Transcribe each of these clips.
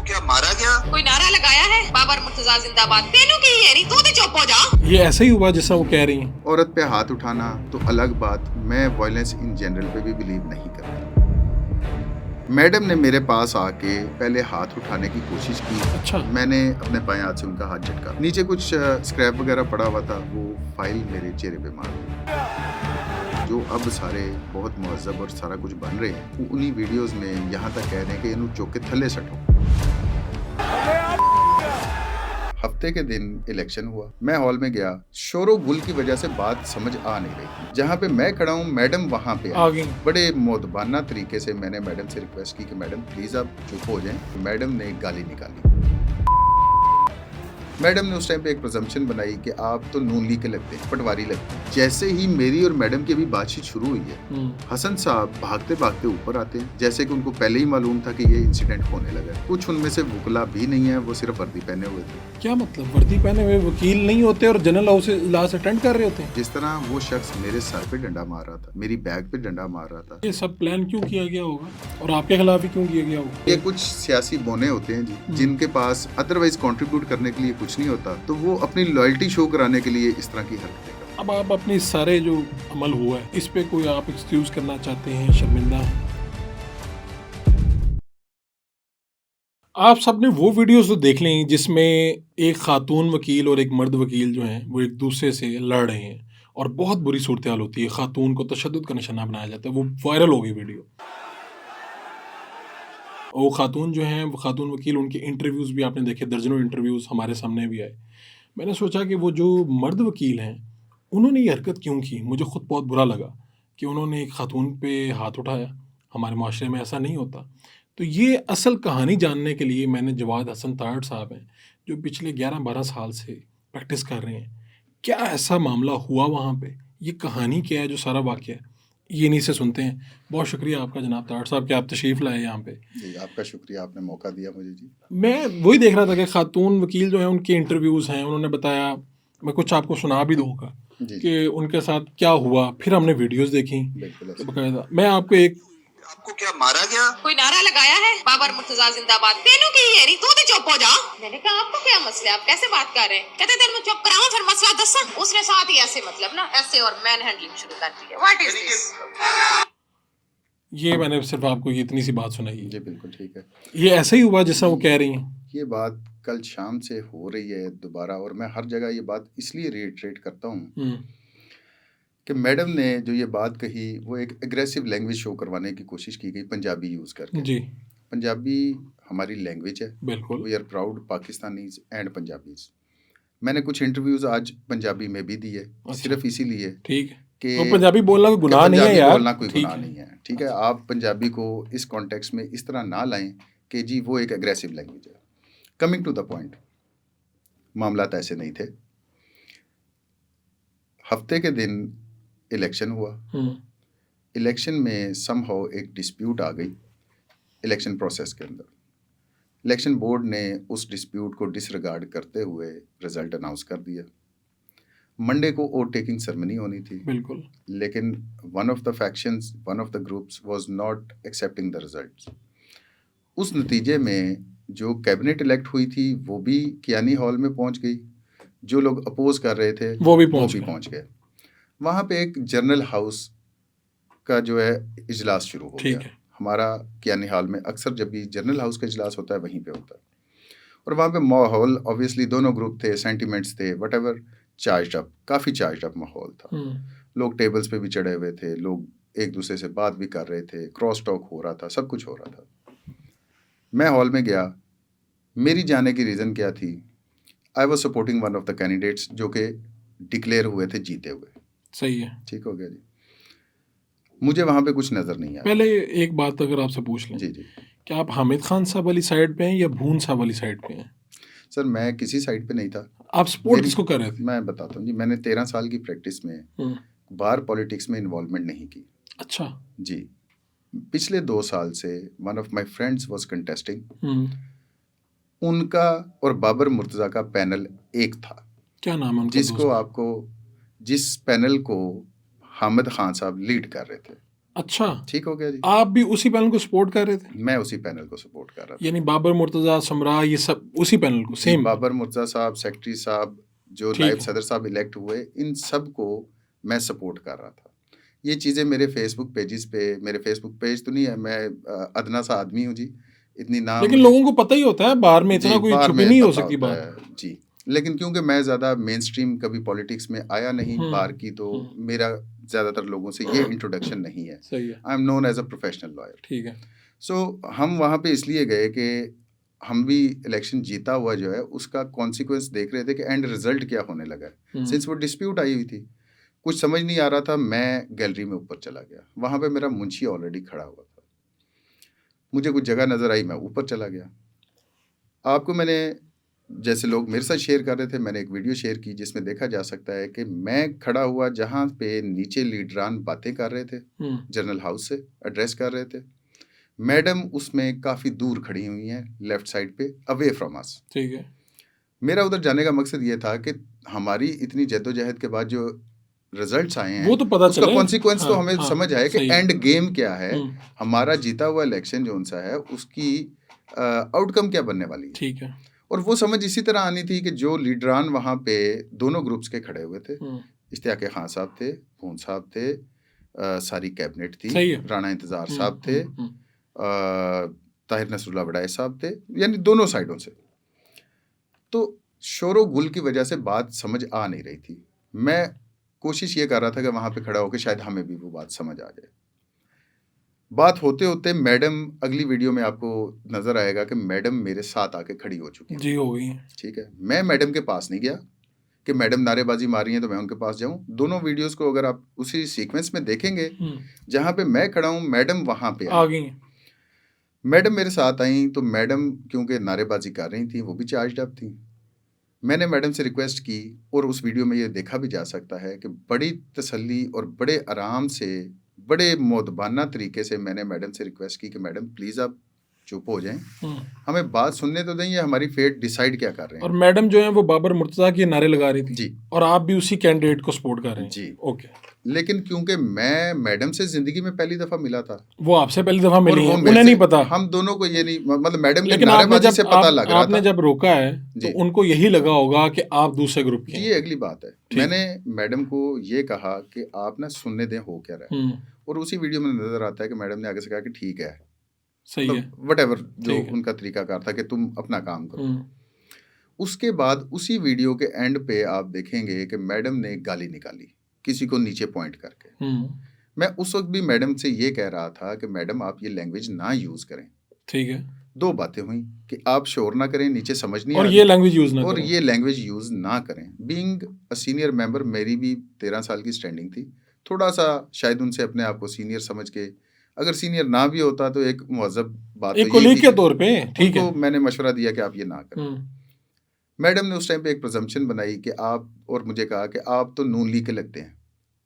आपको क्या मारा गया? कोई नारा लगाया है बाबर मुर्तजा जिंदाबाद तेनू की है नहीं तू तो चुप हो जा। ये ऐसे ही हुआ जैसा वो कह रही हैं। औरत पे हाथ उठाना तो अलग बात, मैं वायलेंस इन जनरल पे भी बिलीव नहीं करता। मैडम ने मेरे पास आके पहले हाथ उठाने की कोशिश की। अच्छा। मैंने अपने बाएं हाथ से उनका हाथ झटका। नीचे कुछ स्क्रैप वगैरह पड़ा हुआ था, वो फाइल मेरे चेहरे पे मार दी। जो अब सारे बहुत मुहज़्ज़ब और सारा कुछ बन रहे हैं, वो उन्हीं वीडियोस में यहाँ तक कह रहे हैं कि इन्हू चौक के थल्ले सटो। हफ्ते के दिन इलेक्शन हुआ, मैं हॉल में गया, शोरो गुल की वजह से बात समझ आ नहीं रही। जहाँ पे मैं खड़ा हूँ मैडम वहाँ पे आ गई। बड़े मोदबाना तरीके से मैंने मैडम से रिक्वेस्ट की कि मैडम प्लीज आप चुप हो जाएं। मैडम ने एक गाली निकाली। मैडम ने उस टाइम पे एक प्रजम्पशन बनाई कि आप तो नून लीग के लगते हैं, पटवारी लगते हैं। जैसे ही मेरी और मैडम की अभी बातचीत शुरू हुई है, हसन साहब भागते भागते ऊपर आते हैं, जैसे कि उनको पहले ही मालूम था कि ये इंसिडेंट होने लगा है। कुछ उनमें से वुकला भी नहीं है, वो सिर्फ वर्दी पहने हुए थे। क्या मतलब वर्दी पहने हुए वकील नहीं होते और जनरल हाउस इजलास अटेंड कर रहे होते हैं? जिस तरह वो शख्स मेरे सर पे डंडा मार रहा था, मेरी बैग पे डंडा मार रहा था। ये सब प्लान क्यों किया गया होगा और आपके खिलाफ ही क्यों किया गया होगा? ये कुछ सियासी बोने होते हैं जी, जिनके पास अदरवाइज कंट्रीब्यूट करने के लिए कुछ नहीं होता, तो वो अपनी लॉयल्टी शो कराने के लिए इस तरह की हरकतें करते हैं। अब आप अपनी सारे जो अमल हुआ है इस पे कोई आप एक्सक्यूज करना चाहते हैं, शर्मिंदा हैं? आप सबने वो वीडियोस तो देख लें जिसमें एक खातून वकील और एक मर्द वकील जो हैं वो एक दूसरे से लड़ रहे हैं और बहुत बुरी सूरत हाल होती है, खातून को तशद्दुद का निशाना बनाया जाता है। वो वायरल हो गई वीडियो। वो खातून जो हैं, वो खातून वकील, उनके इंटरव्यूज़ भी आपने देखे, दर्जनों इंटरव्यूज़ हमारे सामने भी आए। मैंने सोचा कि वो जो मर्द वकील हैं उन्होंने ये हरकत क्यों की। मुझे खुद बहुत बुरा लगा कि उन्होंने एक खातून पे हाथ उठाया। हमारे माशरे में ऐसा नहीं होता। तो ये असल कहानी जानने के लिए मैंने जवाद हसन तारड़ साहब हैं जो पिछले 11-12 साल से प्रैक्टिस कर रहे हैं, क्या ऐसा मामला हुआ वहाँ पे, ये कहानी क्या है, जो सारा वाक़या है, ये इन्हीं से सुनते हैं। बहुत शुक्रिया आपका जनाब तारड़ साहब कि आप तशरीफ़ लाए यहाँ पे। जी आपका शुक्रिया, आपने मौका दिया मुझे जी। मैं वही देख रहा था कि खातून वकील जो हैं उनके इंटरव्यूज़ हैं, उन्होंने बताया, मैं कुछ आपको सुना भी दूँगा जी कि उनके साथ क्या हुआ। फिर हमने वीडियोस देखी बिल्कुल ऐसे। बकायदा। मैं आपको एक आपको क्या मारा गया? कोई नारा लगाया है बाबर मुर्तजा जिंदाबाद तेनू की है नहीं तू तो चुप हो जा। मैंने कहा आपको क्या मसला है, आप कैसे बात कर रहे हैं? कहते तेरे में चुप कराऊं फिर मसला दसा। उसने साथ ही ऐसे मतलब ना ऐसे और मैन हैंडलिंग शुरू कर दी है। What is this? ये मैंने सिर्फ आपको ये इतनी सी बात सुनाई है। जी बिल्कुल ठीक है। ये ऐसे ही हुआ जैसा वो कह रही हैं? ये बात कल शाम से हो रही है दोबारा, और मैं हर जगह ये बात इसलिए रिट्रेट करता हूँ कि मैडम ने जो ये बात कही वो एक एग्रेसिव लैंग्वेज शो करवाने की कोशिश की गई, पंजाबी यूज़ करके। जी पंजाबी हमारी लैंग्वेज है, बिल्कुल। We are proud Pakistanis and Punjabis. मैंने कुछ इंटरव्यूज़ आज पंजाबी में भी दिए, सिर्फ इसीलिए ठीक है कि तो पंजाबी बोलना कोई गुनाह नहीं है पंजाबी यार। बोलना कोई ठीक गुनाह है। नहीं है, ठीक है। आप पंजाबी को इस कॉन्टेक्स्ट में इस तरह ना लाएं कि जी वो एक एग्रेसिव लैंग्वेज है। कमिंग टू द पॉइंट, मामला तो ऐसे नहीं थे। हफ्ते के दिन इलेक्शन हुआ, इलेक्शन में समहाउ एक डिस्प्यूट आ गई इलेक्शन प्रोसेस के अंदर। इलेक्शन बोर्ड ने उस डिस्प्यूट को डिसरिगार्ड करते हुए रिजल्ट अनाउंस कर दिया। मंडे को वोट टेकिंग सेरेमनी होनी थी, बिल्कुल। लेकिन one of the factions, one of the groups was not accepting the results. उस नतीजे में जो कैबिनेट इलेक्ट हुई थी वो भी कियानी हॉल में पहुंच गई, जो लोग अपोज कर रहे थे वो भी पहुंच गए। वहाँ पे एक जनरल हाउस का जो है इजलास शुरू हो गया। हमारा कियानी हॉल में अक्सर जब भी जनरल हाउस का इजलास होता है वहीं पे होता है, और वहाँ पे माहौल ऑब्वियसली दोनों ग्रुप थे, सेंटिमेंट्स थे, व्हाटएवर, चार्ज्ड अप, काफ़ी चार्ज्ड अप माहौल था। लोग टेबल्स पे भी चढ़े हुए थे, लोग एक दूसरे से बात भी कर रहे थे, क्रॉस टॉक हो रहा था, सब कुछ हो रहा था। मैं हॉल में गया, मेरी जाने की रीज़न क्या थी? I was supporting one of the candidates जो कि डिक्लेयर हुए थे जीते हुए। सही है, ठीक हो गया जी। मुझे वहाँ पे कुछ नज़र नहीं आया। पहले एक बात अगर आपसे पूछ लें, जी जी, क्या आप हामिद खान साहब वाली साइड पे हैं या भून साहब वाली साइड पे हैं? सर मैं किसी साइड पे नहीं था। आप सपोर्ट किसको कर रहे थे? मैं बताता हूँ जी, मैंने 13 साल की प्रैक्टिस में बार पॉलिटिक्स में इन्वॉल्वमेंट नहीं की। अच्छा जी, पिछले 2 साल से one of my friends was contesting, उनका और बाबर मुर्तज़ा का पैनल एक था। क्या नाम है उनका? जिस पैनल को हामिद खान साहब लीड कर रहे थे। अच्छा, ठीक हो गया जी। आप भी उसी पैनल को सपोर्ट कर रहे थे? मैं उसी पैनल को सपोर्ट कर रहा था। यानी बाबर मुर्तज़ा, समरा, ये सब उसी पैनल को जी, सेम? बाबर मुर्तज़ा साहब, सेक्रेटरी साहब, जो ठीक नायब है। सदर साहब इलेक्ट हुए, इन सब को मैं सपोर्ट कर रहा था। ये चीज़ें मेरे फेसबुक पेजेस पे, मेरे फेसबुक पेज तो नहीं है, मैं अदना सा आदमी हूँ जी, इतनी ना लेकिन मुझे लोगों को पता ही होता है, बाहर में इतना जी, कोई बाहर छुपी में नहीं हो पता सकती होता बात। है जी। लेकिन क्योंकि मैं ज़्यादा मेन स्ट्रीम कभी पॉलिटिक्स में आया नहीं बाहर की, तो मेरा ज़्यादातर लोगों से ये इंट्रोडक्शन नहीं है। सही है, I am known as a professional lawyer. ठीक है। सो हम वहाँ पे इसलिए गए कि हम भी इलेक्शन जीता हुआ जो है उसका कॉन्सिक्वेंस देख रहे थे कि एंड रिजल्ट क्या होने लगा है। सिंस वो डिस्प्यूट आई हुई थी, कुछ समझ नहीं आ रहा था, मैं गैलरी में ऊपर चला गया। वहाँ पे मेरा मुंशी ऑलरेडी खड़ा हुआ था, मुझे कुछ जगह नज़र आई, मैं ऊपर चला गया। आपको मैंने, जैसे लोग मेरे साथ शेयर कर रहे थे, मैंने एक वीडियो शेयर की जिसमें देखा जा सकता है कि मैं खड़ा हुआ जहाँ पे नीचे लीडरान बातें कर रहे थे, जनरल हाउस से एड्रेस कर रहे थे, मैडम उसमें काफ़ी दूर खड़ी हुई हैं, लेफ्ट साइड पे, अवे फ्रॉम अस। ठीक है। मेरा उधर जाने का मकसद ये था कि हमारी इतनी जद्दोजहद के बाद जो रिजल्ट्स आए हैं वो तो पता उसका चले। कॉन्सिक्वेंस तो हाँ, हमें हाँ, समझ आए कि सही है। एंड गेम क्या है, हमारा जीता हुआ इलेक्शन जो सा है उसकी आउटकम क्या बनने वाली है। ठीक है। और वो समझ इसी तरह आनी थी कि जो लीडरान वहाँ पे दोनों ग्रुप्स के खड़े हुए थे, इश्तियाक खान साहब थे, भून साहब थे, सारी कैबिनेट थी, राणा इंतज़ार साहब थे, ताहिर नसरुल्लाह वड़ाई साहब थे, यानी दोनों साइडों से। तो शोरो गुल की वजह से बात समझ आ नहीं रही थी। मैं कोशिश ये कर रहा था कि वहाँ पे खड़ा होकर शायद हमें भी वो बात समझ आ जाए। बात होते होते मैडम, अगली वीडियो में आपको नजर आएगा कि मैडम मेरे साथ आके खड़ी हो चुकी है जी, हो गई है। ठीक है, मैं मैडम के पास नहीं गया कि मैडम नारेबाजी मार रही हैं तो मैं उनके पास जाऊं। दोनों वीडियोस को अगर आप उसी सीक्वेंस में देखेंगे, जहां पे मैं खड़ा हूं मैडम वहां पे आ गई। मैडम मेरे साथ आई, तो मैडम क्योंकि नारेबाजी कर रही थी, वो भी चार्ज अप थी। मैंने मैडम से रिक्वेस्ट की, और उस वीडियो में ये देखा भी जा सकता है कि बड़ी तसल्ली और बड़े आराम से, बड़े मोदबाना तरीके से मैंने मैडम से रिक्वेस्ट की कि मैडम प्लीज़ आप चुप हो जाएं, हमें बात सुनने तो दें, ये हमारी फेट डिसाइड क्या कर रहे हैं। और मैडम जो है वो बाबर मुर्तज़ा के नारे लगा रही थी जी, और आप भी उसी कैंडिडेट को सपोर्ट कर रहे हैं जी। ओके। लेकिन क्योंकि मैं मैडम से जिंदगी में पहली दफा मिला था, वो आपसे पहली दफा मिली है, और वो उन्हें नहीं पता, हम दोनों को ये नहीं, मतलब मैडम के लेकिन आपने नारेबाजी जब से पता लग रहा आपने था। जब रोका है तो जी। उनको यही लगा होगा कि आप दूसरे ग्रुप के जी, हैं। ये अगली बात है। मैंने मैडम को ये कहा कि आप ना सुनने दें हो क्या रहा है, और उसी वीडियो में नजर आता है कि मैडम ने आगे से कहा कि ठीक है, सही है, व्हाटएवर जो उनका तरीकाकार था कि तुम अपना काम करो। उसके बाद उसी वीडियो के एंड पे आप देखेंगे कि मैडम ने गाली निकाली किसी को नीचे पॉइंट करके। मैं उस वक्त भी मैडम से ये कह रहा था कि मैडम आप ये लैंग्वेज ना यूज करें। ठीक है। दो बातें हुई कि आप शोर ना करें, नीचे समझ नहीं और ये लैंग्वेज यूज ना और करें, ये लैंग्वेज यूज ना करें। बीइंग अ सीनियर मेंबर, मेरी भी 13 साल की स्टैंडिंग थी, थोड़ा सा शायद उनसे अपने आप को सीनियर समझ के, अगर सीनियर ना भी होता तो एक मुहज़्ज़ब बात, एक कोलीग के तौर पे ठीक है, मैंने मशवरा दिया कि आप ये ना करें। मैडम ने उस टाइम पे एक प्रजम्पशन बनाई कि आप, और मुझे कहा कि आप तो नून लीग के लगते हैं,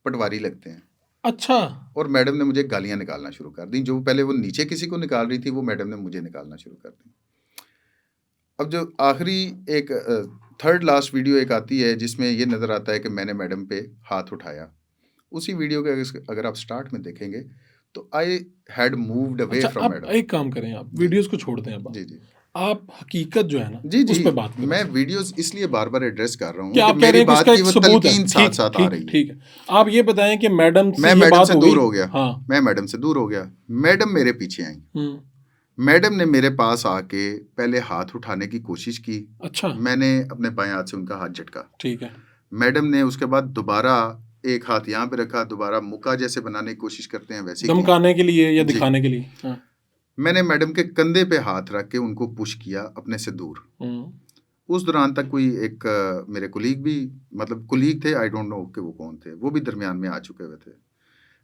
पटवारी लगते हैं। अच्छा। और मैडम ने मुझे गालियां निकालना शुरू कर दी, जो पहले वो नीचे किसी को निकाल रही थी, वो मैडम ने मुझे निकालना शुरू कर दी। अब जो आखिरी एक थर्ड लास्ट वीडियो एक आती है जिसमें ये नज़र आता है कि मैंने मैडम पे हाथ उठाया, उसी वीडियो के अगर आप स्टार्ट में देखेंगे तो I had moved away from madam. एक काम करें, आप वीडियोस को छोड़ दें अब, जी जी, आप हकीकत जो है ना जी उस जी, पे बात करें। मैं वीडियोस इसलिए बार बार एड्रेस कर रहा हूँ कि आप कह रहे हैं कि इसका एक सबूत है, साथ साथ आ रही है। ठीक है, आप ये बताएं कि मैडम से मैं ये मैडम बात से दूर हो गया, हाँ। मैं मैडम से दूर हो गया, मैडम मेरे पीछे आई, मैडम ने मेरे पास आके पहले हाथ उठाने की कोशिश की। अच्छा। मैंने अपने बाएं हाथ से उनका हाथ झटका, ठीक है। मैडम ने उसके बाद दोबारा एक हाथ यहाँ पे रखा, दोबारा मुक्का जैसे बनाने की कोशिश करते हैं वैसे, धमकाने के लिए या दिखाने के लिए। हाँ। मैंने मैडम के कंधे पे हाथ रख के उनको पुश किया अपने से दूर। उस दौरान तक कोई एक मेरे कुलीग भी, मतलब कुलीग थे, आई डोंट नो कि वो कौन थे, वो भी दरमियान में आ चुके हुए थे।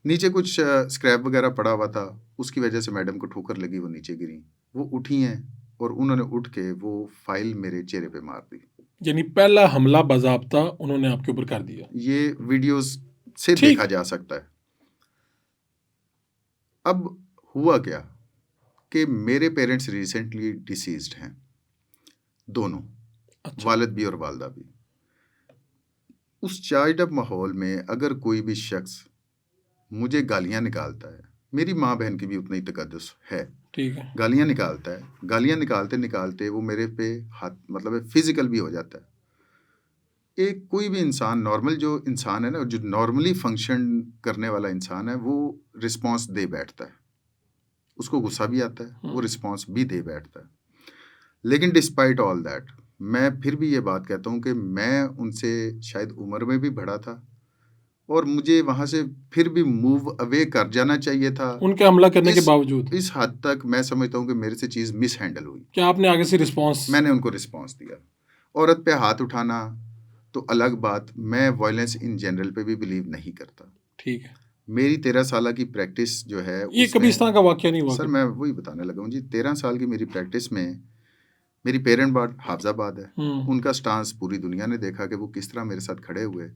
नीचे कुछ स्क्रैप वगैरह पड़ा हुआ था, उसकी वजह से मैडम को ठोकर लगी, वो नीचे गिरी। वो उठी हैं और उन्होंने उठ के वो फाइल मेरे चेहरे पे मार दी। यानी पहला हमला बाज़ाब्ता उन्होंने आपके ऊपर कर दिया। ये वीडियोस से देखा जा सकता है। अब हुआ क्या कि मेरे पेरेंट्स रिसेंटली डिसीज्ड हैं, दोनों। अच्छा। वालिद भी और वालदा भी। उस चार्ज अप माहौल में अगर कोई भी शख्स मुझे गालियां निकालता है मेरी माँ बहन की भी उतना ही तकद्दुस है। ठीक है। गालियाँ निकालता है, गालियाँ निकालते निकालते वो मेरे पे हाथ मतलब फिजिकल भी हो जाता है। एक कोई भी इंसान नॉर्मल जो इंसान है ना, जो नॉर्मली फंक्शन करने वाला इंसान है, वो रिस्पॉन्स दे बैठता है। उसको गुस्सा भी आता है, वो रिस्पॉन्स भी दे बैठता है। लेकिन डिस्पाइट ऑल दैट, मैं फिर भी ये बात कहता हूँ कि मैं उनसे शायद उम्र में भी बड़ा था और मुझे वहाँ से फिर भी मूव अवे कर जाना चाहिए था। उनके हमला करने के बावजूद इस हद तक मैं समझता हूँ कि मेरे से चीज़ मिस हैंडल हुई। क्या आपने आगे से रिस्पॉन्स? मैंने उनको रिस्पॉन्स दिया। औरत पे हाथ उठाना तो अलग बात, मैं वायलेंस इन जनरल पे भी बिलीव नहीं करता। ठीक है। मेरी 13 साल की प्रैक्टिस जो है, ये कभी इस तरह का वाकया नहीं हुआ? सर मैं वही बताने लगा हूँ जी। 13 साल की मेरी प्रैक्टिस में मेरी पेरेंट बार हाफजाबाद है। उनका स्टांस पूरी दुनिया ने देखा कि वो किस तरह मेरे साथ खड़े हुए।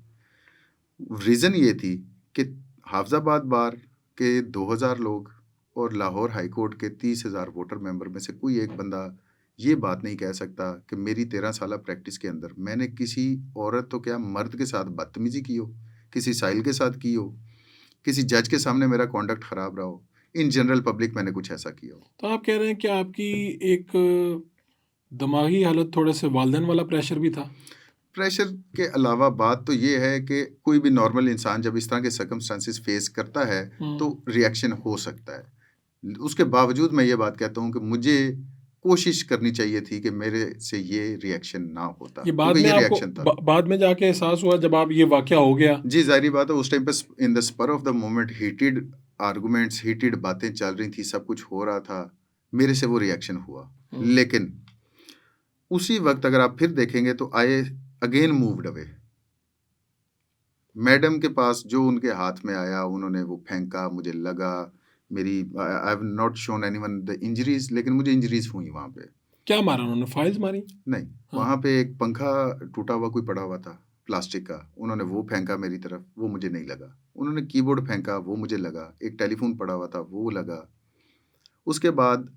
रीज़न ये थी कि हाफजाबाद बार के 2000 लोग और लाहौर हाई कोर्ट के 30,000 वोटर मेंबर में से कोई एक बंदा ये बात नहीं कह सकता कि मेरी 13 साल प्रैक्टिस के अंदर मैंने किसी औरत तो क्या मर्द के साथ बदतमीजी की हो, किसी साइल के साथ की हो, किसी जज के सामने मेरा कॉन्डक्ट ख़राब रहा हो, इन जनरल पब्लिक मैंने कुछ ऐसा किया हो। तो आप कह रहे हैं कि आपकी एक दिमागी हालत, थोड़े से वालिदैन वाला प्रेशर भी था? प्रेशर के अलावा बात तो ये है कि कोई भी नॉर्मल इंसान जब इस तरह के सर्कमस्टांसिस फेस करता है तो रिएक्शन हो सकता है। उसके बावजूद मैं ये बात कहता हूँ कि मुझे कोशिश करनी चाहिए थी कि मेरे से ये रिएक्शन ना होता। ये बाद में आपको बाद में जाके एहसास हुआ जब आप ये वाकया हो गया? जी जाहिर बात है, उस टाइम पे in the spur of the moment heated arguments, heated बातें चल रही थी, सब कुछ हो रहा था, मेरे से वो रिएक्शन हुआ। लेकिन उसी वक्त अगर आप फिर देखेंगे तो I again moved away. Madam के पास जो उनके हाथ में आया उन्होंने वो फेंका, मुझे लगा, मेरी I have not shown anyone the injuries, लेकिन मुझे इंजरीज हुई वहाँ पे। क्या मारा उन्होंने? फाइल्स मारी? नहीं, वहाँ पे एक पंखा टूटा हुआ कोई पड़ा हुआ था प्लास्टिक का, उन्होंने वो फेंका मेरी तरफ, वो मुझे नहीं लगा। उन्होंने कीबोर्ड फेंका, वो मुझे लगा। एक टेलीफोन पड़ा हुआ था, वो लगा। उसके बाद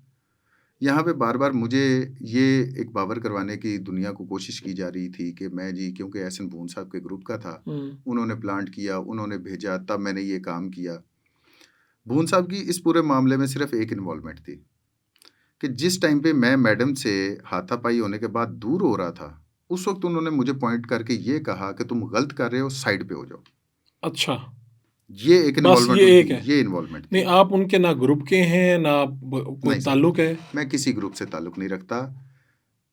यहाँ पे बार बार मुझे ये एक बावर करवाने की दुनिया को कोशिश की जा रही थी कि मैं जी, क्योंकि एहसन भून साहब के ग्रुप का था, उन्होंने प्लांट किया, उन्होंने भेजा, तब मैंने ये काम किया। भून साहब की इस पूरे मामले में सिर्फ एक इन्वॉल्वमेंट थी कि जिस टाइम पे मैं मैडम से हाथापाई होने के बाद दूर हो रहा था, उस वक्त उन्होंने मुझे पॉइंट करके ये कहा कि तुम गलत कर रहे हो, साइड पे हो जाओ। अच्छा, ये एक इन्वॉल्वमेंट, ये एक है। ये इन्वॉल्वमेंट नहीं, आप उनके ना ग्रुप के हैं ना कोई ताल्लुक है? मैं किसी ग्रुप से ताल्लुक नहीं रखता।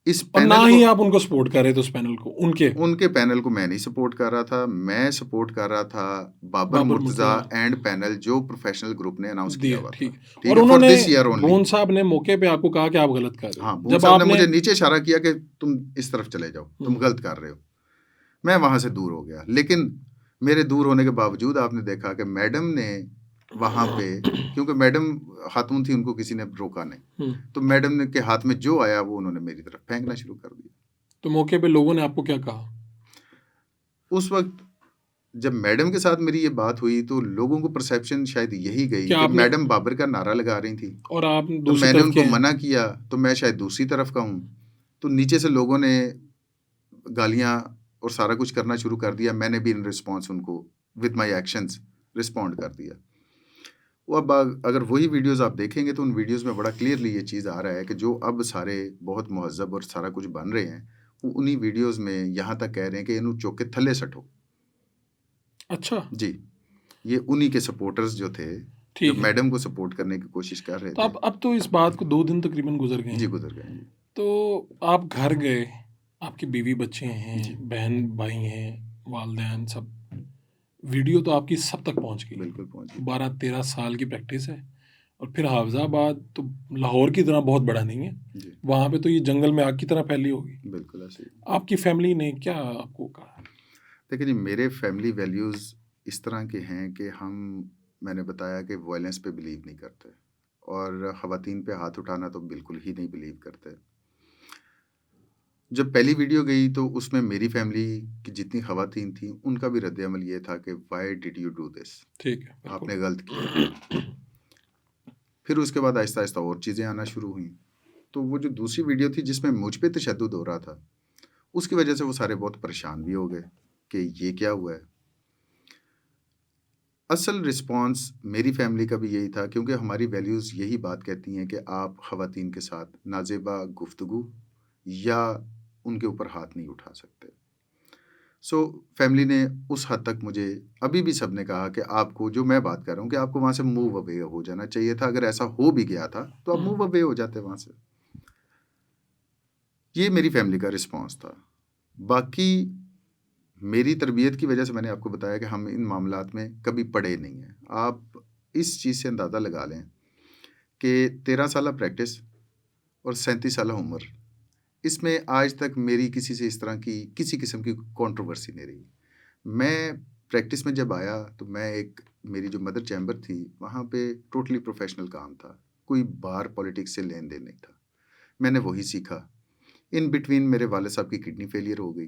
इस और पैनल ना ही आप उनको सपोर्ट कर रहे थे, उस पैनल को। उनके पैनल को मैं नहीं सपोर्ट कर रहा था। मैं सपोर्ट कर रहा था बाबर मुर्तजा एंड पैनल जो प्रोफेशनल ग्रुप ने अनाउंस किया हुआ था। ठीक, और उन्होंने भून साहब ने मौके पे आपको कहा कि आप गलत कर रहे हो। हाँ, भून साहब ने मुझे नीचे इशारा किया कि तुम इस तरफ चले जाओ, तुम गलत कर रहे हो। मैं वहां से दूर हो गया, लेकिन मेरे दूर होने के बावजूद आपने देखा कि मैडम ने वहां पे, क्योंकि मैडम खातून थी, उनको किसी ने रोका नहीं, तो मैडम ने के हाथ में जो आया वो उन्होंने मेरी तरफ फेंकना शुरू कर दिया। तो मौके पे लोगों ने आपको क्या कहा? उस वक्त जब मैडम के साथ मेरी ये बात हुई तो लोगों को परसेप्शन शायद यही गई कि मैडम बाबर का नारा लगा रही थी और आप तो मैंने उनको मना किया तो मैं शायद दूसरी तरफ का हूँ। तो नीचे से लोगों ने गालियाँ और सारा कुछ करना शुरू कर दिया। मैंने भी इन रिस्पॉन्स उनको विद माई एक्शंस रिस्पॉन्ड कर दिया। वो अब अगर वही वीडियोस आप देखेंगे तो उन वीडियोस में बड़ा क्लियरली ये चीज़ आ रहा है कि जो अब सारे बहुत महजब और सारा कुछ बन रहे हैं, वो उन्हीं वीडियोस में यहाँ तक कह रहे हैं कि इन्हों चौक के थल्ले सटो। अच्छा जी, ये उन्हीं के सपोर्टर्स जो थे, जो मैडम को सपोर्ट करने की कोशिश कर रहे थे। अब तो इस बात को 2 दिन तकरीबन गुजर गए। जी, गुजर गए। तो आप घर गए, आपकी बीवी बच्चे हैं, बहन भाई हैं, वालिदैन सब, वीडियो तो आपकी सब तक पहुंच गई। बिल्कुल पहुंच गई। 12-13 साल की प्रैक्टिस है और फिर हाफिजाबाद तो लाहौर की तरह बहुत बड़ा नहीं है, वहाँ पे तो ये जंगल में आग की तरह फैली होगी। बिल्कुल ऐसे ही। आपकी फैमिली ने क्या आपको कहा? देखिए जी, मेरे फैमिली वैल्यूज़ इस तरह के हैं कि मैंने बताया कि वायलेंस पे बिलीव नहीं करते और ख़वातीन पे हाथ उठाना तो बिल्कुल ही नहीं बिलीव करते। जब पहली वीडियो गई तो उसमें मेरी फैमिली की जितनी ख़वातीन थी उनका भी रद्द अमल ये था कि why did you do this, ठीक है, आपने गलत किया। फिर उसके बाद आहिस्ता आहिस्ता और चीज़ें आना शुरू हुई। तो वो जो दूसरी वीडियो थी जिसमें मुझ पे तशद्दुद हो रहा था, उसकी वजह से वो सारे बहुत परेशान भी हो गए कि ये क्या हुआ है। असल रिस्पॉन्स मेरी फैमिली का भी यही था, क्योंकि हमारी वैल्यूज़ यही बात कहती हैं कि आप ख़वातीन के साथ नाज़ेबा गुफ्तगू या उनके ऊपर हाथ नहीं उठा सकते। सो फैमिली ने उस हद तक मुझे, अभी भी सब ने कहा कि आपको, जो मैं बात कर रहा हूँ, कि आपको वहाँ से मूव अवे हो जाना चाहिए था। अगर ऐसा हो भी गया था तो आप मूव अवे हो जाते वहाँ से। ये मेरी फैमिली का रिस्पॉन्स था। बाकी मेरी तरबियत की वजह से मैंने आपको बताया कि हम इन मामलात में कभी पड़े नहीं हैं। आप इस चीज़ से अंदाज़ा लगा लें कि 13 साल प्रैक्टिस और 37 साल उम्र, इसमें आज तक मेरी किसी से इस तरह की किसी किस्म की कंट्रोवर्सी नहीं रही। मैं प्रैक्टिस में जब आया तो मेरी जो मदर चैम्बर थी वहाँ पे टोटली प्रोफेशनल काम था, कोई बार पॉलिटिक्स से लेन देन नहीं था। मैंने वही सीखा। इन बिटवीन मेरे वाले साहब की किडनी फेलियर हो गई,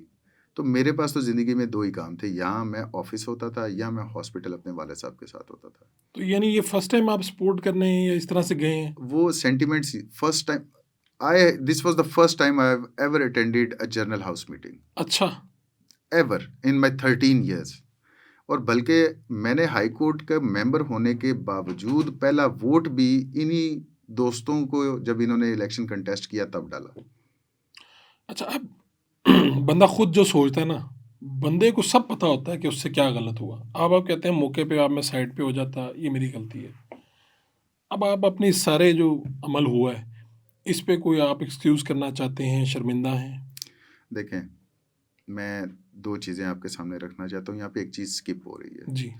तो मेरे पास तो ज़िंदगी में 2 ही काम थे, या मैं ऑफिस होता था या मैं हॉस्पिटल अपने वाले साहब के साथ होता था। तो यानी ये फर्स्ट टाइम आप सपोर्ट करने या इस तरह से गए हैं? वो sentiments first time this was the first time I have ever attended a general house meeting. अच्छा। Ever in my 13 years. और बल्कि मैंने हाई कोर्ट का मेंबर होने के बावजूद पहला वोट भी इन्हीं दोस्तों को, जब इन्होंने इलेक्शन कंटेस्ट किया, तब डाला। अच्छा, अब बंदा खुद जो सोचता है ना, बंदे को सब पता होता है कि उससे क्या गलत हुआ। अब आप कहते हैं मौके पे आप, मैं साइड पे हो जाता, ये मेरी गलती है। अब आप अपने सारे जो अमल हुआ है इस पे कोई आप एक्सक्यूज़ करना चाहते हैं, शर्मिंदा हैं? देखें, मैं 2 चीज़ें आपके सामने रखना चाहता हूँ। यहाँ पे एक चीज़ स्किप हो रही है। जी।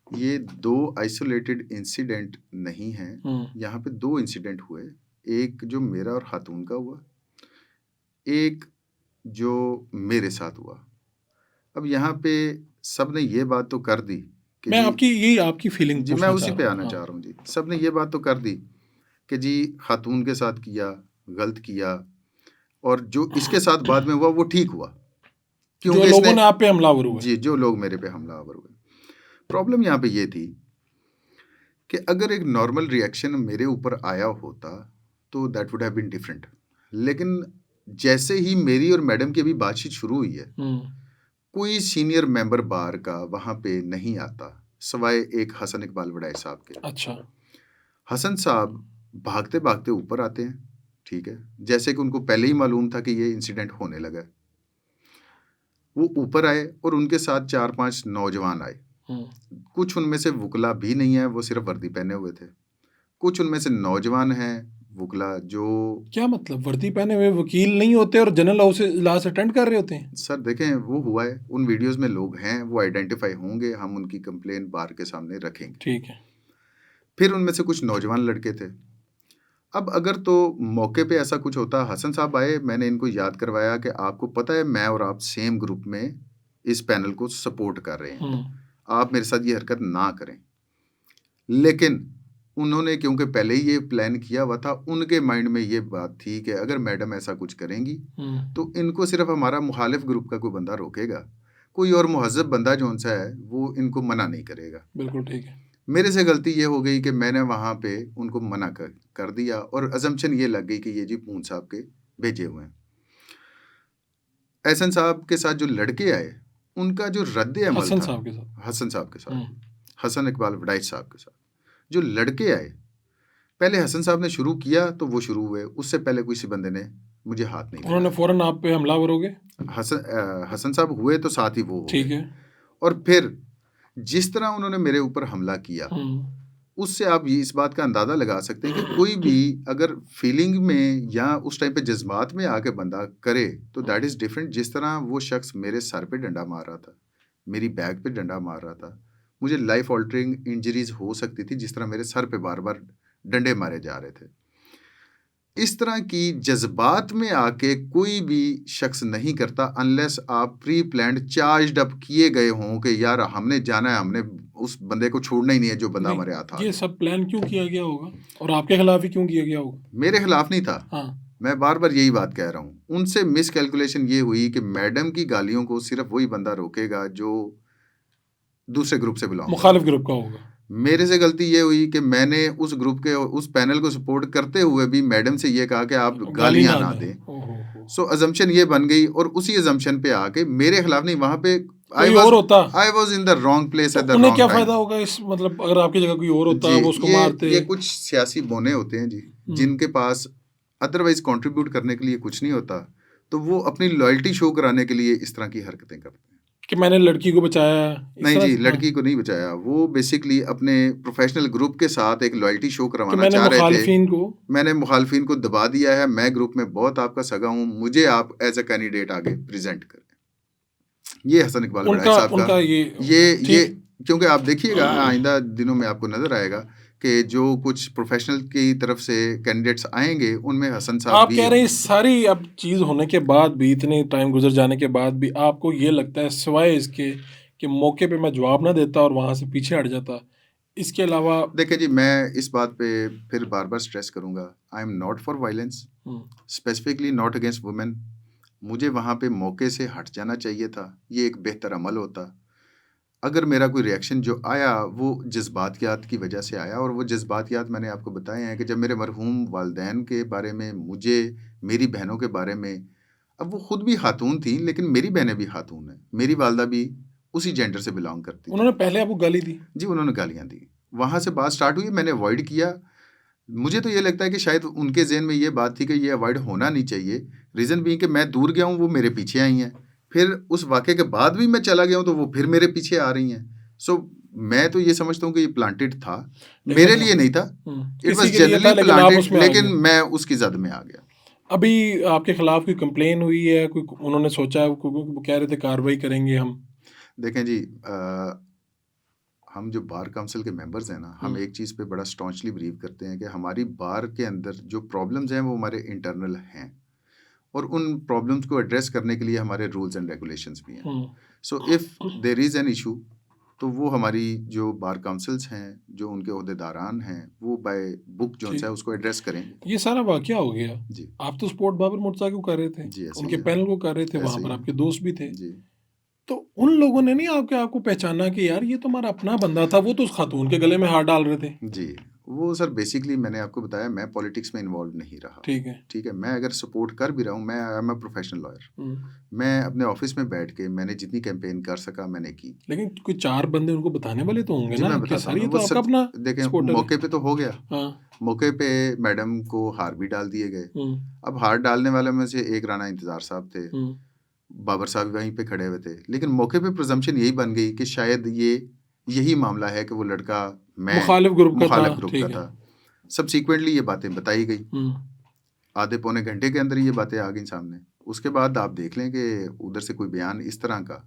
ये 2 आइसोलेटेड इंसिडेंट नहीं हैं। यहाँ पे 2 इंसिडेंट हुए। एक जो मेरा और खातून का हुआ, एक जो मेरे साथ हुआ। अब यहाँ पे सब ने ये बात तो कर दी कि मैं आपकी फीलिंग जी, मैं पूछना उसी चाह पे रहा हूँ। आना हाँ। चाह रहा हूँ जी। सब ने ये बात तो कर दी कि जी खातून के साथ किया, गलत किया, और जो इसके साथ बाद में हुआ वो ठीक हुआ, जो क्योंकि लोगों इसने ने आप पे हमलावर हुए। जी, जो लोग मेरे पे हमलावर हुए। प्रॉब्लम यहाँ पे ये थी कि अगर एक नॉर्मल रिएक्शन मेरे ऊपर आया होता तो that would have been different. लेकिन जैसे ही मेरी और मैडम की अभी बातचीत शुरू हुई है, कोई सीनियर मेंबर बार का वहाँ पे नहीं आता सवाए एक हसन इकबाल वड़ाई साहब के। अच्छा। हसन साहब भागते भागते ऊपर आते हैं, ठीक है, जैसे कि उनको पहले ही मालूम था कि ये इंसिडेंट होने लगा है। वो ऊपर आए और उनके साथ 4-5 नौजवान आए। कुछ उनमें से वुकला भी नहीं है, वो सिर्फ वर्दी पहने हुए थे। कुछ उनमें से नौजवान हैं वुकला, जो क्या मतलब वर्दी पहने हुए वकील नहीं होते और जनरल हाउस इजलास अटेंड कर रहे होते हैं? सर देखें, वो हुआ है, उन वीडियोस में लोग हैं, वो आइडेंटिफाई होंगे, हम उनकी कंप्लेन बार के सामने रखेंगे। ठीक है। फिर उनमें से कुछ नौजवान लड़के थे। अब अगर तो मौके पे ऐसा कुछ होता, हसन साहब आए, मैंने इनको याद करवाया कि आपको पता है मैं और आप सेम ग्रुप में इस पैनल को सपोर्ट कर रहे हैं, आप मेरे साथ ये हरकत ना करें। लेकिन उन्होंने क्योंकि पहले ही ये प्लान किया हुआ था, उनके माइंड में ये बात थी कि अगर मैडम ऐसा कुछ करेंगी तो इनको सिर्फ हमारा मुखालिफ ग्रुप का कोई बंदा रोकेगा, कोई और मुहज़्ज़ब बंदा जौन सा है वो इनको मना नहीं करेगा। बिल्कुल ठीक है। मेरे से गलती ये हो गई कि मैंने वहाँ पे उनको मना कर दिया, और अजम्पशन ये लग गई कि ये जी पूंछ साहब के भेजे हुए हैं। एहसन साहब के साथ जो लड़के आए, उनका जो रद्द अमल हसन था, साहब के साथ, हसन साहब के साथ, हसन इकबाल वड़ाई साहब के साथ जो लड़के आए, पहले हसन साहब ने शुरू किया तो वो शुरू हुए, उससे पहले किसी बंदे ने मुझे हाथ नहीं लगाया। उन्होंने फौरन आप पे हमलावर हो गए? हसन साहब हुए तो साथ ही वो हो ठीक गए। है। और फिर जिस तरह उन्होंने मेरे ऊपर हमला किया, उससे आप ये इस बात का अंदाज़ा लगा सकते हैं कि कोई भी अगर फीलिंग में या उस टाइम पे जज्बात में आके बंदा करे तो दैट इज़ डिफरेंट। जिस तरह वो शख्स मेरे सर पे डंडा मार रहा था, मेरी बैक पे डंडा मार रहा था, मुझे लाइफ ऑल्टरिंग इंजरीज हो सकती थी, जिस तरह मेरे सर पे बार बार डंडे मारे जा रहे थे। इस तरह की जज्बात में आके कोई भी शख्स नहीं करता अनलेस आप प्री प्लान्ड चार्ज्ड अप किए गए हों कि यार हमने जाना है, हमने उस बंदे को छोड़ना ही नहीं है जो बंदा हमारे हाथ आ ये सब प्लान क्यों किया गया होगा और आपके खिलाफ ही क्यों किया गया होगा? मेरे खिलाफ नहीं था। हाँ। मैं बार बार यही बात कह रहा हूँ, उनसे मिस कैलकुलेशन ये हुई कि मैडम की गालियों को सिर्फ वही बंदा रोकेगा जो दूसरे ग्रुप से बिलोंग, मुखालिफ ग्रुप का होगा। मेरे से गलती ये हुई कि मैंने उस ग्रुप के उस पैनल को सपोर्ट करते हुए भी मैडम से ये कहा कि आप गालियां ना दें। सो अजम्पशन ये बन गई, और उसी अजम्पशन पे आके मेरे खिलाफ नहीं, वहाँ पे कोई और होता, I was in the wrong place तो at the उन्हें wrong क्या time. फायदा होगा इस, मतलब अगर आपकी जगह कोई और होता जी, वो उसको मारते। ये कुछ सियासी बोने होते हैं जी, जिनके पास अदरवाइज कंट्रीब्यूट करने के लिए कुछ नहीं होता, तो वो अपनी लॉयल्टी शो कराने के लिए इस तरह की हरकतें करते हैं कि मैंने लड़की को बचाया, नहीं जी, लड़की को नहीं बचाया, वो बेसिकली अपने प्रोफेशनल ग्रुप के साथ एक लॉयल्टी शो करवाना चाह रहे थे। मैंने मुखालफिन को दबा दिया है, मैं ग्रुप में बहुत आपका सगा हूँ, मुझे आप एज अ कैंडिडेट आगे प्रेजेंट करें। ये हसन इकबाल बड़ाई साहब का ये क्योंकि आप देखिएगा आइंदा दिनों में आपको नजर आएगा कि जो कुछ प्रोफेशनल की तरफ से कैंडिडेट्स आएंगे उनमें हसन साहब आप भी कह रहे हैं सारी अब चीज़ होने के बाद भी, इतने टाइम गुजर जाने के बाद भी आपको ये लगता है सिवाय इसके कि मौके पे मैं जवाब ना देता और वहाँ से पीछे हट जाता, इसके अलावा? देखिए जी, मैं इस बात पे फिर बार बार स्ट्रेस करूंगा, I am not for violence, specifically not against women. मुझे वहाँ पे मौके से हट जाना चाहिए था, ये एक बेहतर अमल होता। अगर मेरा कोई रिएक्शन जो आया वो जज्बातियात की वजह से आया, और वो जज्बातियात मैंने आपको बताए हैं कि जब मेरे मरहूम वालदैन के बारे में, मुझे मेरी बहनों के बारे में, अब वो खुद भी खातून थी लेकिन मेरी बहनें भी खातून हैं, मेरी वालदा भी उसी जेंडर से बिलोंग करती थी। उन्होंने पहले आपको गाली दी? जी, उन्होंने गालियाँ दी, वहाँ से बात स्टार्ट हुई, मैंने अवॉइड किया। मुझे तो ये लगता है कि शायद उनके जहन में ये बात थी कि ये अवॉइड होना नहीं चाहिए, रीज़न भी कि मैं दूर गया हूँ, वो मेरे पीछे आई हैं, फिर उस वाक़े के बाद भी मैं चला गया हूँ तो वो फिर मेरे पीछे आ रही हैं। सो मैं तो ये समझता हूँ कि ये प्लांटेड था, मेरे लिए नहीं था, इट वाज जनरली प्लांटेड, लेकिन मैं उसकी जद में आ गया। अभी आपके खिलाफ कोई कंप्लेन हुई है, कोई उन्होंने सोचा, वो कह रहे थे कार्रवाई करेंगे हम? देखें जी, हम जो बार काउंसिल के मेंबर्स हैं ना, हम एक चीज़ पे बड़ा स्टॉन्चली बिलीव करते हैं कि हमारी बार के अंदर जो प्रॉब्लम्स हैं वो हमारे इंटरनल हैं, और उन प्रॉब्लम्स को एड्रेस करने के लिए हमारे रूल्स एंड रेगुलेशंस भी हैं। So if there is an issue, तो वो हमारी जो बार काउंसिल्स हैं, जो उनके ओहदेदारान हैं, वो बाय बुक जो है उसको एड्रेस करेंगे। ये सारा वाकया हो गया जी, आप तो सपोर्ट बाबर मुर्तज़ा को कर रहे थे जी, उनके पैनल को कर रहे थे, वहाँ पर आपके दोस्त भी थे जी, तो उन लोगों ने नहीं आपको पहचाना कि यार ये तो हमारा अपना बंदा था, वो तो उस खातून के गले में हाथ डाल रहे थे? जी, वो सर बेसिकली मैंने आपको बताया, मैं पॉलिटिक्स में इन्वॉल्व नहीं रहा। ठीक है, मैं अगर सपोर्ट कर भी रहा हूँ, मैं I am a professional lawyer, मैं अपने ऑफिस में बैठ के मैंने जितनी कैंपेन कर सका मैंने की। लेकिन कोई चार बंदे उनको बताने वाले तो होंगे ना कि सर ये तो आपका अपना देखें, मौके पे तो हो गया, मौके पे मैडम को हार भी डाल दिए गए। अब हार डालने वाले में से एक राना इंतजार साहब थे, बाबर साहब वहीं पे खड़े हुए थे, लेकिन मौके पे प्रिजम्पशन यही बन गई कि शायद ये यही मामला है कि वो लड़का मुखालिफ ग्रुप का था। सब्सिक्वेंटली ये बातें बताई गई, आधे पौने घंटे के अंदर ये बातें आ गई सामने। उसके बाद आप देख लें कि उधर से कोई बयान इस तरह का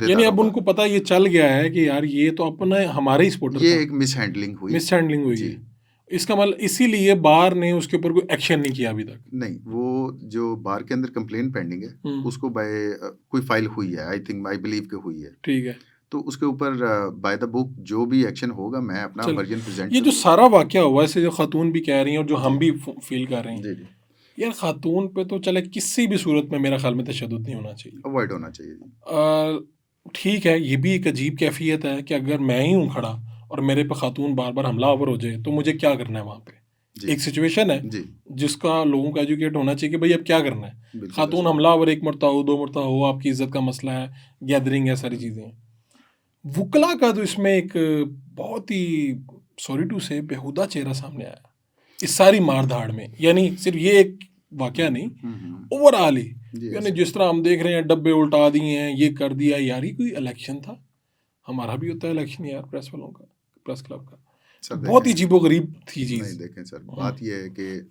यानी अब उनको पता ये चल गया है कि यार ये तो अपना हमारे ही सपोर्टर, ये एक मिसहैंडलिंग हुई है। इसका मतलब इसीलिए बार ने उसके ऊपर कोई एक्शन नहीं किया अभी तक? नहीं, वो जो बार के अंदर कंप्लेन पेंडिंग है उसको बाय कोई फाइल हुई है, आई बिलीव के हुई है। ठीक है, तो उसके ऊपर बाय द बुक जो भी एक्शन होगा मैं अपना वर्जन प्रेजेंट। ये जो सारा वाकया हुआ है, जो खातून भी कह रही हैं और जो हम भी फील कर रहे हैं, यार खातून पे तो चले किसी भी सूरत में मेरा ख्याल में तशद्दुद नहीं होना चाहिए, अवॉइड होना चाहिए। ठीक है, ये भी एक अजीब कैफियत है कि अगर मैं ही हूँ खड़ा और मेरे पे खातून बार बार हमलावर हो जाए तो मुझे क्या करना है वहाँ पे? एक सिचुएशन है जिसका लोगों का एजुकेट होना चाहिए कि भाई अब क्या करना है। खातून हमलावर एक मरतबा हो, दो मरतबा हो, आपकी इज्जत का मसला है, गैदरिंग है, सारी चीज़ें हैं। वुकला का तो इसमें एक बहुत ही सॉरी टू से बेहुदा चेहरा सामने आया इस सारी मारधाड़ में। यानी सिर्फ ये एक वाकया नहीं, ओवरऑल ही, यानी जिस तरह हम देख रहे हैं डब्बे उल्टा दिए हैं, ये कर दिया। यार ही कोई इलेक्शन था, हमारा भी होता है इलेक्शन यार, प्रेस वालों का, प्रेस क्लब का, बहुत ही अजीबोगरीब थी चीज़। नहीं देखें सर, बात ये है कि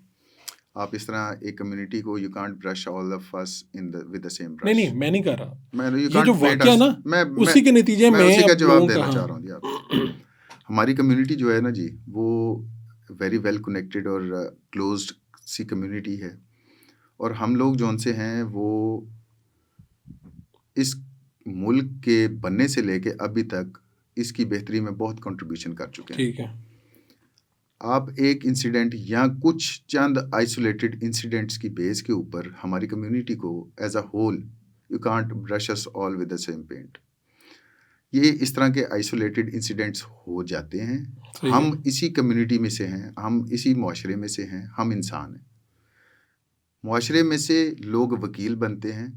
आप इस तरह एक कम्युनिटी को, you can't brush all of us in the with the same brush. नहीं, मैं नहीं कर रहा, ये जो वाकया ना उसी के नतीजे में उसी का जवाब देना चाह रहा हूँ जी आपको। हमारी कम्युनिटी जो है ना जी, वो वेरी वेल कनेक्टेड और क्लोज्ड सी कम्युनिटी है, और हम लोग जो उनसे हैं वो इस मुल्क के बनने से लेके अभी तक इसकी बेहतरी में बहुत कंट्रीब्यूशन कर चुके हैं। ठीक है, आप एक इंसिडेंट या कुछ चंद आइसोलेटेड इंसिडेंट्स की बेस के ऊपर हमारी कम्युनिटी को as a whole, you can't brush us all with the same paint. ये इस तरह के आइसोलेटेड इंसिडेंट्स हो जाते हैं, हम इसी कम्युनिटी में से हैं, हम इसी मुआशरे में से हैं, हम इंसान हैं। मुआशरे में से लोग वकील बनते हैं,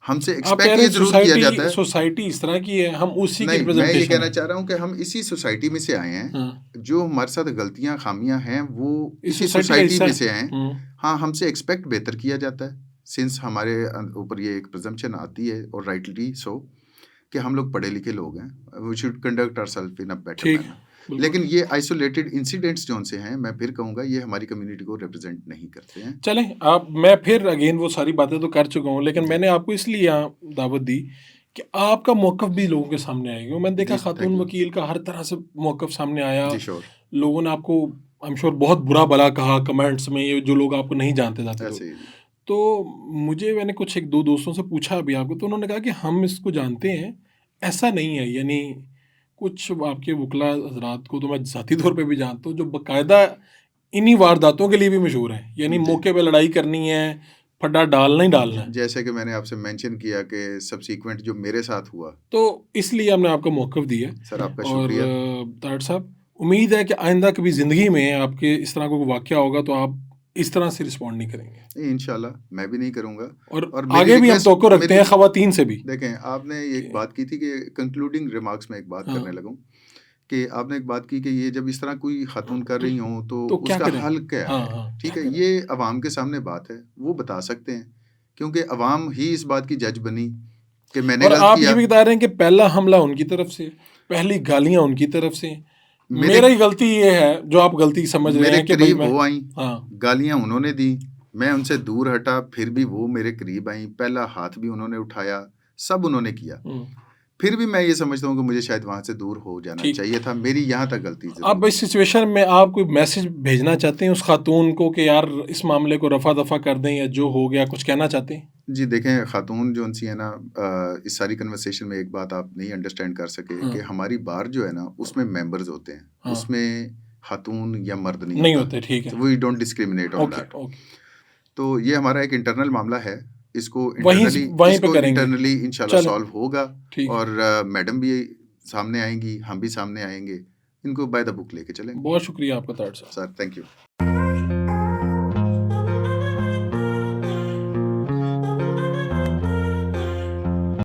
हमसे आप कह एक्सपेक्ट रहे ये हैं जरूर किया जाता है। सोसाइटी इस तरह की है, हम उसी की नहीं, मैं ये रिप्रेजेंटेशन कहना है। चाह रहा हूँ कि हम इसी सोसाइटी में से आए हैं। हाँ, जो हमारे साथ गलतियां खामियां हैं वो इस इसी सोसाइटी का सोसाइटी हिस्सा में है। से हैं। हाँ, हमसे एक्सपेक्ट बेहतर किया जाता है, सिंस हमारे ऊपर ये एक प्रिजम्पशन आती है, और राइटली सो, कि हम लोग पढ़े लिखे लोग हैं, we should conduct ourselves in a better ठीक है, मैनर। बिल्कुल लेकिन ठीक। ये आइसोलेटेड इंसिडेंट्स जो से हैं, मैं फिर कहूँगा ये हमारी कम्युनिटी को रिप्रेजेंट नहीं करते हैं। चलें, आप मैं फिर अगेन वो सारी बातें तो कर चुका हूँ, लेकिन जी मैंने आपको इसलिए यहाँ दावत दी कि आपका मौक़िफ़ भी लोगों के सामने आएगा। मैंने देखा जी, थैंक खातून यू। वकील का हर तरह से मौक़िफ़ सामने आया। जी श्योर, लोगों ने आपको आई एम श्योर बहुत बुरा-भला कहा कमेंट्स में, ये जो लोग आपको नहीं जानते थे लोग। ऐसे ही जी। तो मैंने कुछ 1-2 दोस्तों से पूछा भी आपको, तो उन्होंने कहा कि हम इसको जानते हैं, ऐसा नहीं है। यानी कुछ आपके वकील हज़रात को तो मैं ज़ाती तौर पे भी जानता हूँ, जो बाकायदा इन्हीं वारदातों के लिए भी मशहूर हैं। यानी जी, मौके पे लड़ाई करनी है, फड्डा डालना ही डालना है। जैसे कि मैंने आपसे मेंशन किया कि सब्सीक्वेंट जो मेरे साथ हुआ, तो इसलिए हमने आपको मौक़िफ़ दिया। सर आपका और शुक्रिया। ताहिर साहब, उम्मीद है कि आइंदा कभी ज़िंदगी में आपके इस तरह का कोई वाक़या होगा तो आप इस तरह से रिस्पॉन्ड नहीं करेंगे। नहीं, इंशाल्लाह मैं भी नहीं करूँगा। और मेरी आगे भी हम रिक्वेस्ट तवक्को रखते हैं ख़वातीन से भी। देखें, आपने एक बात की थी कि कंक्लूडिंग रिमार्क्स में एक बात हाँ, करने लगूँ, कि आपने एक बात की कि ये जब इस तरह कोई खातून कर रही हों तो तो क्या उसका करें? हल क्या हाँ, है? हाँ, ठीक क्या है, करें? ये अवाम के सामने बात है, वो बता सकते हैं, क्योंकि अवाम ही इस बात की जज बनी कि मैंने और गलत आप ये किया। भी बता रहे हैं कि पहला हमला उनकी तरफ से, पहली गालियाँ उनकी तरफ से। मेरे मेरी गलती ये है, जो आप गलती समझ रहे मेरे हैं कि भई करीब मैं। वो आई, हाँ, गालियाँ उन्होंने दी, मैं उनसे दूर हटा, फिर भी वो मेरे करीब आई, पहला हाथ भी उन्होंने उठाया, सब उन्होंने किया। फिर भी मैं ये समझता हूँ कि मुझे शायद वहाँ से दूर हो जाना ठीक। चाहिए था, मेरी यहाँ तक गलती अब ज़रूर इस सिचुएशन में आप कोई मैसेज भेजना चाहते हैं उस खातून को कि यार इस मामले को रफ़ा-दफ़ा कर दें, या जो हो गया कुछ कहना चाहते हैं? जी, देखें, खातून जो उनसी है ना, इस सारी कन्वर्सेशन में एक बात आप नहीं अंडरस्टैंड कर सके हाँ, कि हमारी बार जो है ना, उसमें मेंबर्स होते हैं, हाँ, उसमें खातून या मर्द नहीं नहीं होता, होते, ठीक है। तो we don't discriminate on okay, that. Okay. तो ये हमारा एक इंटरनल मामला है, इसको वहीं वहीं पे इसको करेंगे। इंटरनली इंशाल्लाह चलें, सॉल्व होगा, ठीक है। और मैडम भी सामने आएंगी, हम भी सामने आएंगे, इनको बाय द बुक लेके चलेंगे। बहुत शुक्रिया आपका तार साहब। Sir, thank you.